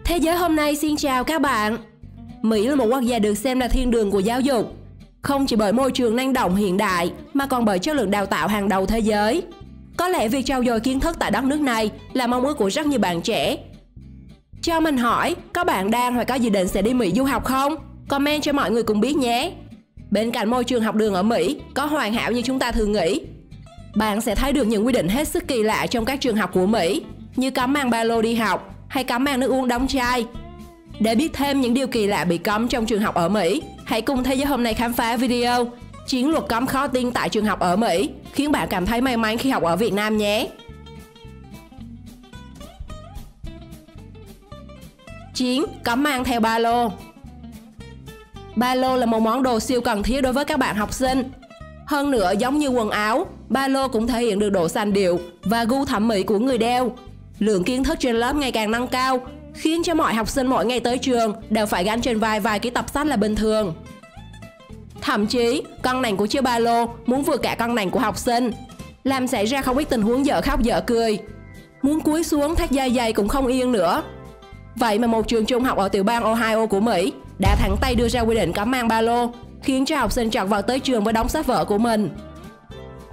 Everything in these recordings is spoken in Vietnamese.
Thế giới hôm nay xin chào các bạn. Mỹ là một quốc gia được xem là thiên đường của giáo dục. Không chỉ bởi môi trường năng động hiện đại mà còn bởi chất lượng đào tạo hàng đầu thế giới. Có lẽ việc trau dồi kiến thức tại đất nước này là mong ước của rất nhiều bạn trẻ. Cho mình hỏi, có bạn đang hoặc có dự định sẽ đi Mỹ du học không? Comment cho mọi người cùng biết nhé. Bên cạnh môi trường học đường ở Mỹ có hoàn hảo như chúng ta thường nghĩ, bạn sẽ thấy được những quy định hết sức kỳ lạ trong các trường học của Mỹ, như cấm mang ba lô đi học hay cấm mang nước uống đóng chai. Để biết thêm những điều kỳ lạ bị cấm trong trường học ở Mỹ, hãy cùng Thế giới hôm nay khám phá video Chiến luật cấm khó tin tại trường học ở Mỹ, khiến bạn cảm thấy may mắn khi học ở Việt Nam nhé. Chiến cấm mang theo ba lô. Ba lô là một món đồ siêu cần thiết đối với các bạn học sinh. Hơn nữa, giống như quần áo, ba lô cũng thể hiện được độ sành điệu và gu thẩm mỹ của người đeo. Lượng kiến thức trên lớp ngày càng nâng cao, khiến cho mọi học sinh mỗi ngày tới trường đều phải gánh trên vai vài cái tập sách là bình thường. Thậm chí, cân nặng của chiếc ba lô muốn vượt cả cân nặng của học sinh, làm xảy ra không ít tình huống dở khóc dở cười. Muốn cúi xuống thắt dây giày cũng không yên nữa. Vậy mà một trường trung học ở tiểu bang Ohio của Mỹ đã thẳng tay đưa ra quy định cấm mang ba lô, khiến cho học sinh chật vật tới trường với đống sách vở của mình.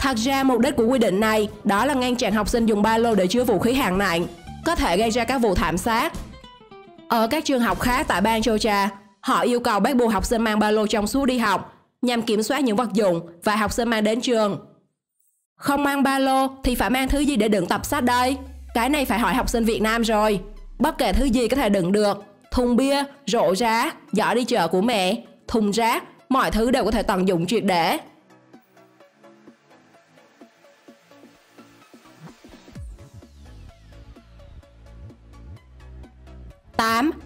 Thật ra mục đích của quy định này đó là ngăn chặn học sinh dùng ba lô để chứa vũ khí hạng nặng, có thể gây ra các vụ thảm sát. Ở các trường học khác tại bang Georgia, họ yêu cầu bắt buộc học sinh mang ba lô trong suốt đi học nhằm kiểm soát những vật dụng và học sinh mang đến trường. Không mang ba lô thì phải mang thứ gì để đựng tập sách đây? Cái này phải hỏi học sinh Việt Nam rồi. Bất kể thứ gì có thể đựng được, thùng bia, rổ rá, giỏ đi chợ của mẹ, thùng rác, mọi thứ đều có thể tận dụng triệt để.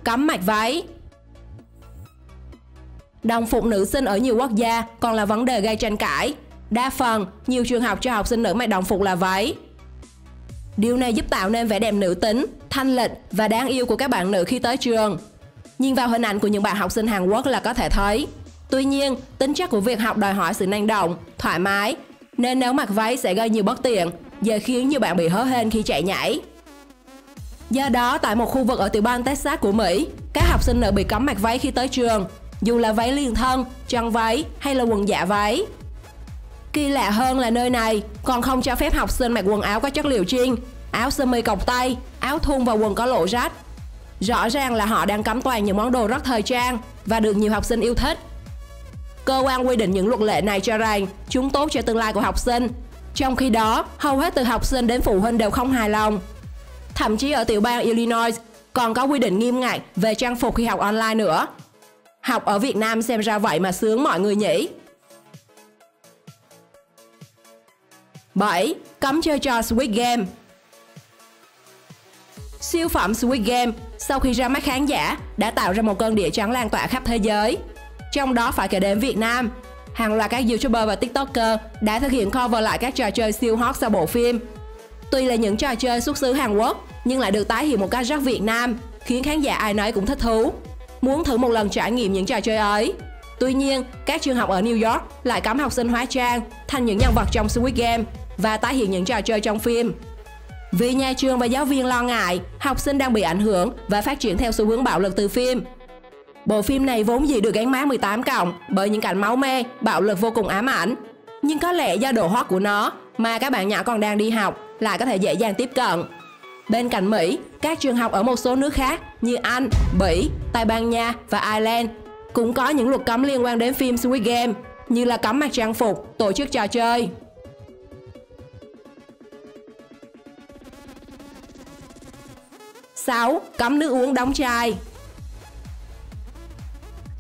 Cấm mặc váy. Đồng phục nữ sinh ở nhiều quốc gia còn là vấn đề gây tranh cãi. Đa phần, nhiều trường học cho học sinh nữ mặc đồng phục là váy. Điều này giúp tạo nên vẻ đẹp nữ tính, thanh lịch và đáng yêu của các bạn nữ khi tới trường. Nhìn vào hình ảnh của những bạn học sinh Hàn Quốc là có thể thấy. Tuy nhiên, tính chất của việc học đòi hỏi sự năng động, thoải mái, nên nếu mặc váy sẽ gây nhiều bất tiện, dễ khiến nhiều bạn bị hớ hênh khi chạy nhảy. Do đó, tại một khu vực ở tiểu bang Texas của Mỹ, các học sinh nữ bị cấm mặc váy khi tới trường, dù là váy liền thân, chân váy hay là quần dạ váy. Kỳ lạ hơn là nơi này còn không cho phép học sinh mặc quần áo có chất liệu jean, áo sơ mi cộc tay, áo thun và quần có lỗ rách. Rõ ràng là họ đang cấm toàn những món đồ rất thời trang và được nhiều học sinh yêu thích. Cơ quan quy định những luật lệ này cho rằng chúng tốt cho tương lai của học sinh, trong khi đó hầu hết từ học sinh đến phụ huynh đều không hài lòng. Thậm chí ở tiểu bang Illinois còn có quy định nghiêm ngặt về trang phục khi học online nữa. Học ở Việt Nam xem ra vậy mà sướng mọi người nhỉ. 7. Cấm chơi trò Squid Game. Siêu phẩm Squid Game sau khi ra mắt khán giả đã tạo ra một cơn địa chấn lan tỏa khắp thế giới. Trong đó phải kể đến Việt Nam. Hàng loạt các YouTuber và TikToker đã thực hiện cover lại các trò chơi siêu hot sau bộ phim. Tuy là những trò chơi xuất xứ Hàn Quốc nhưng lại được tái hiện một cách rất Việt Nam, khiến khán giả ai nấy cũng thích thú, muốn thử một lần trải nghiệm những trò chơi ấy. Tuy nhiên, các trường học ở New York lại cấm học sinh hóa trang thành những nhân vật trong Squid Game và tái hiện những trò chơi trong phim. Vì nhà trường và giáo viên lo ngại học sinh đang bị ảnh hưởng và phát triển theo xu hướng bạo lực từ phim. Bộ phim này vốn dĩ được gắn mác 18+ bởi những cảnh máu me, bạo lực vô cùng ám ảnh. Nhưng có lẽ do độ hot của nó mà các bạn nhỏ còn đang đi học lại có thể dễ dàng tiếp cận. Bên cạnh Mỹ, các trường học ở một số nước khác như Anh, Bỉ, Tây Ban Nha và Ireland cũng có những luật cấm liên quan đến phim Squid Game, như là cấm mặc trang phục, tổ chức trò chơi. 6. Cấm nước uống đóng chai.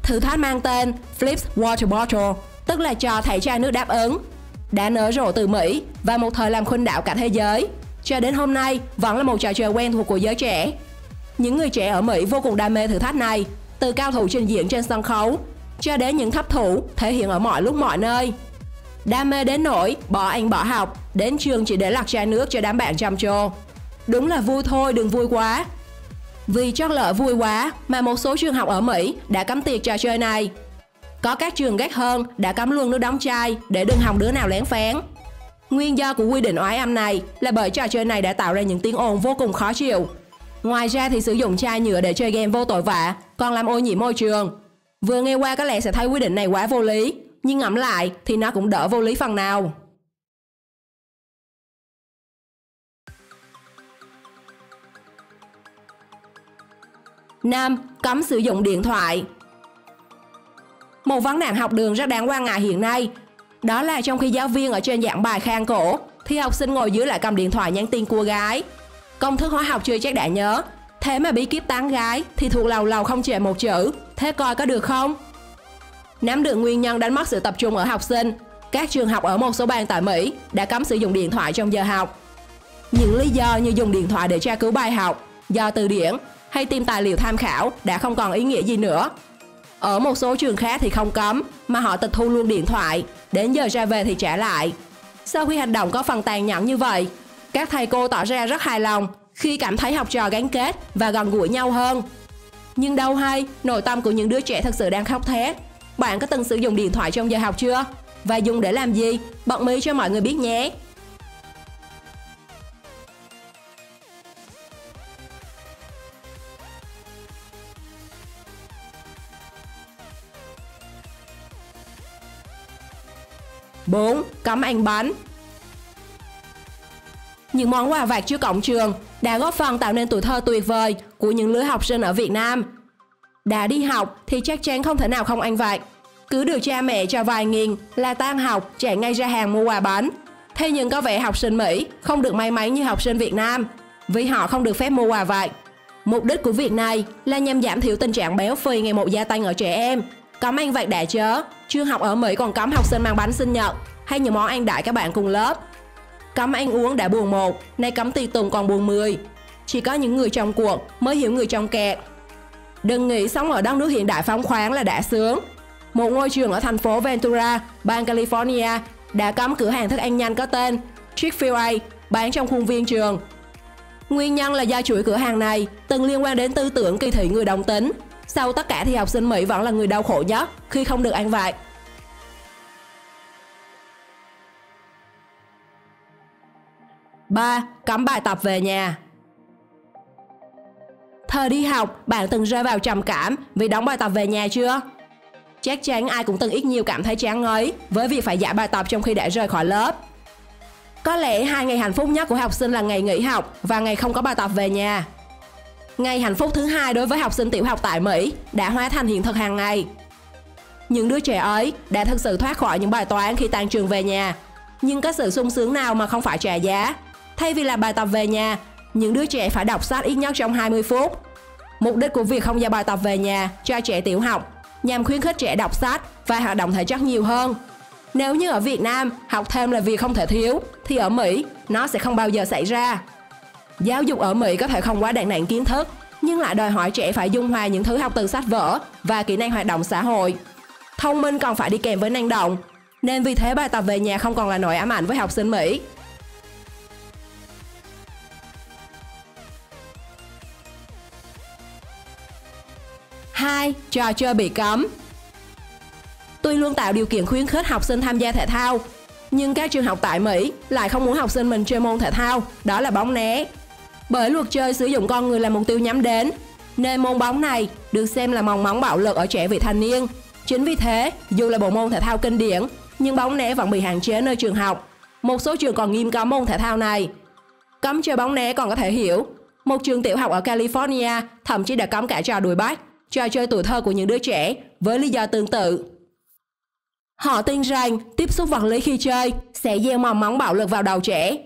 Thử thách mang tên Flip Water Bottle, tức là trò thảy chai nước đáp ứng, đã nở rộ từ Mỹ và một thời làm khuynh đảo cả thế giới. Cho đến hôm nay vẫn là một trò chơi quen thuộc của giới trẻ. Những người trẻ ở Mỹ vô cùng đam mê thử thách này, từ cao thủ trình diễn trên sân khấu cho đến những thấp thủ thể hiện ở mọi lúc mọi nơi. Đam mê đến nỗi bỏ ăn bỏ học, đến trường chỉ để lặt chai nước cho đám bạn trầm trồ. Đúng là vui thôi, đừng vui quá. Vì chót lỡ vui quá mà một số trường học ở Mỹ đã cấm tiệc trò chơi này. Có các trường gắt hơn đã cấm luôn nước đóng chai để đừng hòng đứa nào lén phén. Nguyên do của quy định oái âm này là bởi trò chơi này đã tạo ra những tiếng ồn vô cùng khó chịu. Ngoài ra thì sử dụng chai nhựa để chơi game vô tội vạ, còn làm ô nhiễm môi trường. Vừa nghe qua có lẽ sẽ thấy quyết định này quá vô lý, nhưng ngẫm lại thì nó cũng đỡ vô lý phần nào. 5. Cấm sử dụng điện thoại. Một vấn nạn học đường rất đáng quan ngại hiện nay, đó là trong khi giáo viên ở trên giảng bài khan cổ, thì học sinh ngồi dưới lại cầm điện thoại nhắn tin cua gái. Công thức hóa học chưa chắc đã nhớ, thế mà bí kíp tán gái thì thuộc lầu lầu không chệ một chữ, thế coi có được không? Nắm được nguyên nhân đánh mất sự tập trung ở học sinh, các trường học ở một số bang tại Mỹ đã cấm sử dụng điện thoại trong giờ học. Những lý do như dùng điện thoại để tra cứu bài học, dò từ điển hay tìm tài liệu tham khảo đã không còn ý nghĩa gì nữa. Ở một số trường khác thì không cấm, mà họ tịch thu luôn điện thoại, đến giờ ra về thì trả lại. Sau khi hành động có phần tàn nhẫn như vậy, các thầy cô tỏ ra rất hài lòng khi cảm thấy học trò gắn kết và gần gũi nhau hơn. Nhưng đâu hay, nội tâm của những đứa trẻ thực sự đang khóc thét. Bạn có từng sử dụng điện thoại trong giờ học chưa? Và dùng để làm gì? Bật mí cho mọi người biết nhé! Bốn, cấm ăn bánh. Những món quà vặt trước cổng trường đã góp phần tạo nên tuổi thơ tuyệt vời của những lứa học sinh ở Việt Nam. Đã đi học thì chắc chắn không thể nào không ăn vặt. Cứ được cha mẹ cho vài nghìn là tan học chạy ngay ra hàng mua quà bánh. Thế nhưng có vẻ học sinh Mỹ không được may mắn như học sinh Việt Nam, vì họ không được phép mua quà vặt. Mục đích của việc này là nhằm giảm thiểu tình trạng béo phì ngày một gia tăng ở trẻ em. Cấm ăn vặt đã chớ, trường học ở Mỹ còn cấm học sinh mang bánh sinh nhật hay những món ăn đãi các bạn cùng lớp. Cấm ăn uống đã buồn một, nay cấm tiệc tùng còn buồn 10. Chỉ có những người trong cuộc mới hiểu người trong kẹt. Đừng nghĩ sống ở đất nước hiện đại phóng khoáng là đã sướng. Một ngôi trường ở thành phố Ventura, bang California đã cấm cửa hàng thức ăn nhanh có tên Chick-fil-A bán trong khuôn viên trường. Nguyên nhân là do chuỗi cửa hàng này từng liên quan đến tư tưởng kỳ thị người đồng tính. Sau tất cả thì học sinh Mỹ vẫn là người đau khổ nhất khi không được ăn vặt. 3. Cấm bài tập về nhà. Thời đi học, bạn từng rơi vào trầm cảm vì đóng bài tập về nhà chưa? Chắc chắn ai cũng từng ít nhiều cảm thấy chán ngấy với việc phải giải bài tập trong khi đã rời khỏi lớp. Có lẽ 2 ngày hạnh phúc nhất của học sinh là ngày nghỉ học và ngày không có bài tập về nhà. Ngày hạnh phúc thứ hai đối với học sinh tiểu học tại Mỹ đã hóa thành hiện thực hàng ngày. Những đứa trẻ ấy đã thực sự thoát khỏi những bài toán khi tan trường về nhà. Nhưng có sự sung sướng nào mà không phải trả giá? Thay vì làm bài tập về nhà, những đứa trẻ phải đọc sách ít nhất trong 20 phút. Mục đích của việc không giao bài tập về nhà cho trẻ tiểu học nhằm khuyến khích trẻ đọc sách và hoạt động thể chất nhiều hơn. Nếu như ở Việt Nam học thêm là việc không thể thiếu, thì ở Mỹ nó sẽ không bao giờ xảy ra. Giáo dục ở Mỹ có thể không quá đạn nặng kiến thức, nhưng lại đòi hỏi trẻ phải dung hòa những thứ học từ sách vở và kỹ năng hoạt động xã hội. Thông minh còn phải đi kèm với năng động, nên vì thế bài tập về nhà không còn là nỗi ám ảnh với học sinh Mỹ. Hai, trò chơi bị cấm. Tuy luôn tạo điều kiện khuyến khích học sinh tham gia thể thao, nhưng các trường học tại Mỹ lại không muốn học sinh mình chơi môn thể thao, đó là bóng né. Bởi luật chơi sử dụng con người là mục tiêu nhắm đến, nên môn bóng này được xem là mong móng bạo lực ở trẻ vị thành niên. Chính vì thế, dù là bộ môn thể thao kinh điển, nhưng bóng né vẫn bị hạn chế nơi trường học. Một số trường còn nghiêm cấm môn thể thao này. Cấm chơi bóng né còn có thể hiểu. Một trường tiểu học ở California thậm chí đã cấm cả trò đuổi bắt, trò chơi tuổi thơ của những đứa trẻ, với lý do tương tự. Họ tin rằng tiếp xúc vật lý khi chơi sẽ gieo mầm móng bạo lực vào đầu trẻ.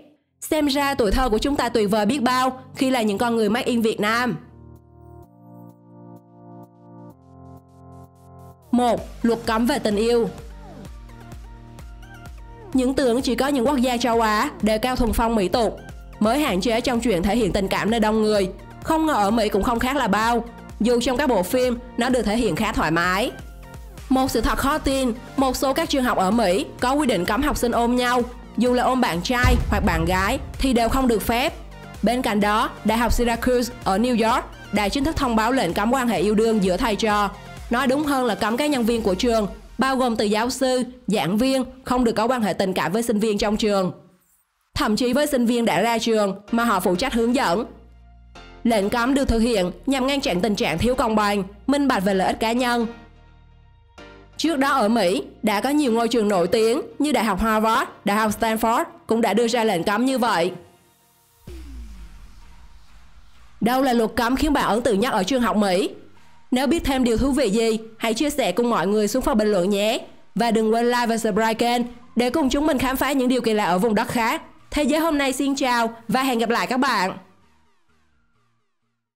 Xem ra tuổi thơ của chúng ta tuyệt vời biết bao khi là những con người made in Việt Nam. 1. Luật cấm về tình yêu. Những tưởng chỉ có những quốc gia châu Á đề cao thuần phong mỹ tục mới hạn chế trong chuyện thể hiện tình cảm nơi đông người. Không ngờ ở Mỹ cũng không khác là bao, dù trong các bộ phim nó được thể hiện khá thoải mái. Một sự thật khó tin, một số các trường học ở Mỹ có quy định cấm học sinh ôm nhau, dù là ôm bạn trai hoặc bạn gái thì đều không được phép. Bên cạnh đó, Đại học Syracuse ở New York đã chính thức thông báo lệnh cấm quan hệ yêu đương giữa thầy trò. Nói đúng hơn là cấm các nhân viên của trường, bao gồm từ giáo sư, giảng viên, không được có quan hệ tình cảm với sinh viên trong trường. Thậm chí với sinh viên đã ra trường mà họ phụ trách hướng dẫn. Lệnh cấm được thực hiện nhằm ngăn chặn tình trạng thiếu công bằng, minh bạch về lợi ích cá nhân. Trước đó ở Mỹ, đã có nhiều ngôi trường nổi tiếng như Đại học Harvard, Đại học Stanford cũng đã đưa ra lệnh cấm như vậy. Đâu là luật cấm khiến bạn ấn tượng nhất ở trường học Mỹ? Nếu biết thêm điều thú vị gì, hãy chia sẻ cùng mọi người xuống phần bình luận nhé. Và đừng quên like và subscribe kênh để cùng chúng mình khám phá những điều kỳ lạ ở vùng đất khác. Thế giới hôm nay xin chào và hẹn gặp lại các bạn.